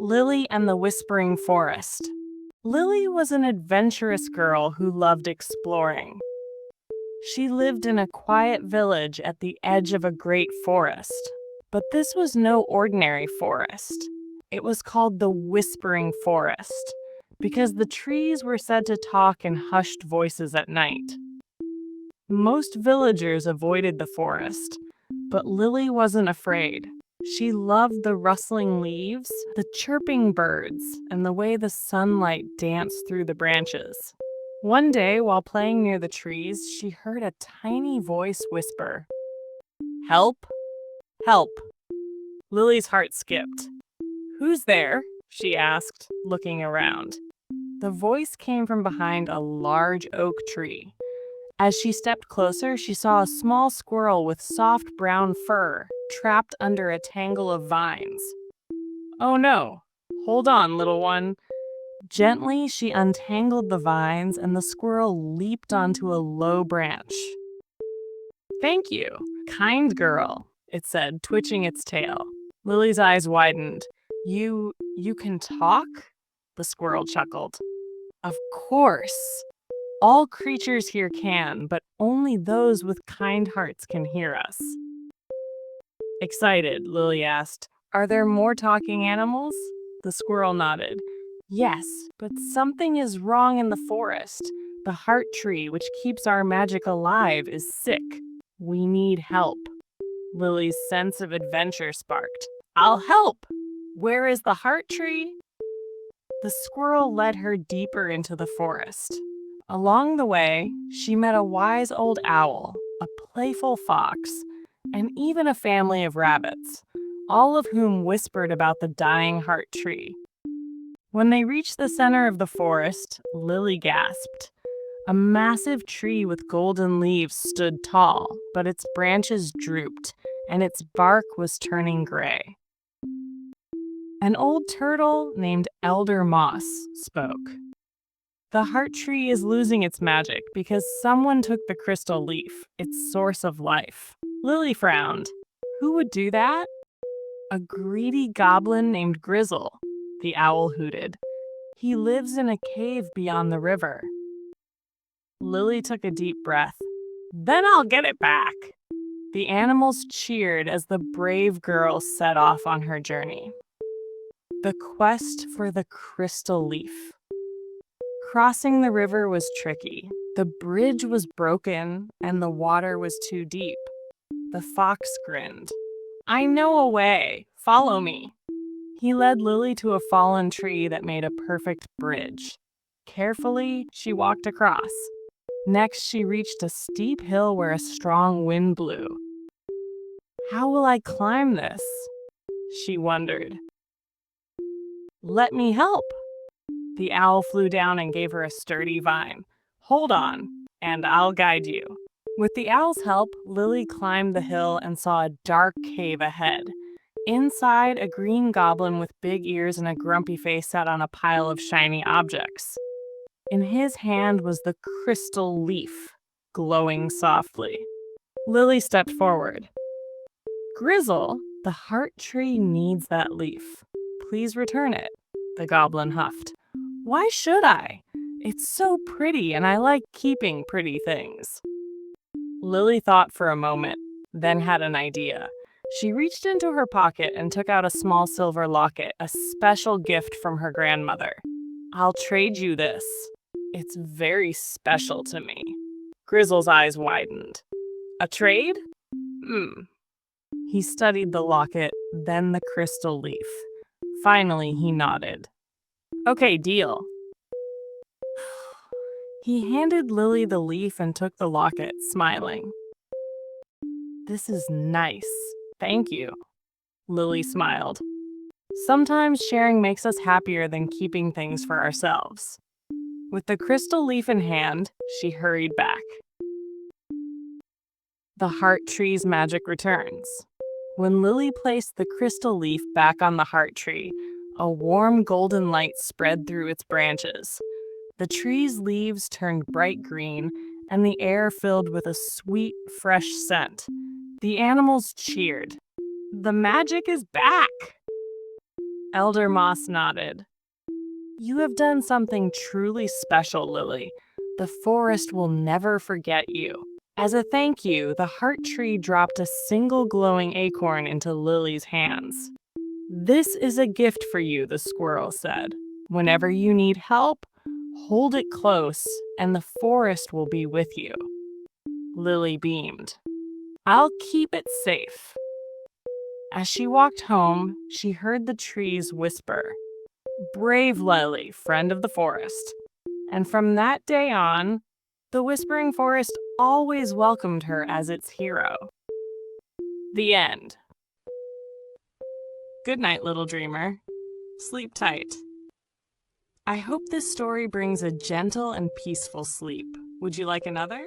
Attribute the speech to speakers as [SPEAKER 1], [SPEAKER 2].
[SPEAKER 1] Lily and the Whispering Forest. Lily was an adventurous girl who loved exploring. She lived in a quiet village at the edge of a great forest. But this was no ordinary forest. It was called the Whispering Forest because the trees were said to talk in hushed voices at night. Most villagers avoided the forest, but Lily wasn't afraid. She loved the rustling leaves, the chirping birds, and the way the sunlight danced through the branches. One day, while playing near the trees, she heard a tiny voice whisper, "Help! Help!" Lily's heart skipped. "Who's there?" she asked, looking around. The voice came from behind a large oak tree. As she stepped closer, she saw a small squirrel with soft brown fur trapped under a tangle of vines. "Oh no! Hold on, little one." Gently, she untangled the vines and the squirrel leaped onto a low branch. "Thank you, kind girl," it said, twitching its tail. Lily's eyes widened. You can talk?" The squirrel chuckled. "Of course. All creatures here can, but only those with kind hearts can hear us." Excited, Lily asked, "Are there more talking animals?" The squirrel nodded. "Yes, but something is wrong in the forest. The heart tree, which keeps our magic alive, is sick. We need help." Lily's sense of adventure sparked. "I'll help! Where is the heart tree?" The squirrel led her deeper into the forest. Along the way, she met a wise old owl, a playful fox, and even a family of rabbits, all of whom whispered about the dying heart tree. When they reached the center of the forest, Lily gasped. A massive tree with golden leaves stood tall, but its branches drooped, and its bark was turning gray. An old turtle named Elder Moss spoke. "The heart tree is losing its magic because someone took the crystal leaf, its source of life." Lily frowned. "Who would do that?" "A greedy goblin named Grizzle," the owl hooted. "He lives in a cave beyond the river." Lily took a deep breath. "Then I'll get it back." The animals cheered as the brave girl set off on her journey. The quest for the crystal leaf. Crossing the river was tricky. The bridge was broken and the water was too deep. The fox grinned. "I know a way. Follow me." He led Lily to a fallen tree that made a perfect bridge. Carefully, she walked across. Next, she reached a steep hill where a strong wind blew. "How will I climb this?" she wondered. "Let me help." The owl flew down and gave her a sturdy vine. "Hold on, and I'll guide you." With the owl's help, Lily climbed the hill and saw a dark cave ahead. Inside, a green goblin with big ears and a grumpy face sat on a pile of shiny objects. In his hand was the crystal leaf, glowing softly. Lily stepped forward. "Grizzle, the heart tree needs that leaf. Please return it," the goblin huffed. "Why should I? It's so pretty and I like keeping pretty things." Lily thought for a moment, then had an idea. She reached into her pocket and took out a small silver locket, a special gift from her grandmother. "I'll trade you this. It's very special to me." Grizzle's eyes widened. "A trade?" He studied the locket, then the crystal leaf. Finally, he nodded. "Okay, deal." He handed Lily the leaf and took the locket, smiling. "This is nice. Thank you." Lily smiled. Sometimes sharing makes us happier than keeping things for ourselves. With the crystal leaf in hand, she hurried back. The heart tree's magic returns. When Lily placed the crystal leaf back on the heart tree, a warm golden light spread through its branches. The tree's leaves turned bright green, and the air filled with a sweet, fresh scent. The animals cheered. "The magic is back!" Elder Moss nodded. You have done something truly special, Lily. The forest will never forget you. As a thank you, the heart tree dropped a single glowing acorn into Lily's hands. This is a gift for you, the squirrel said. Whenever you need help, hold it close, and the forest will be with you. Lily beamed. I'll keep it safe. As she walked home, she heard the trees whisper, Brave Lily, friend of the forest. And from that day on, the Whispering Forest always welcomed her as its hero. The end. Good night, little dreamer. Sleep tight. I hope this story brings a gentle and peaceful sleep. Would you like another?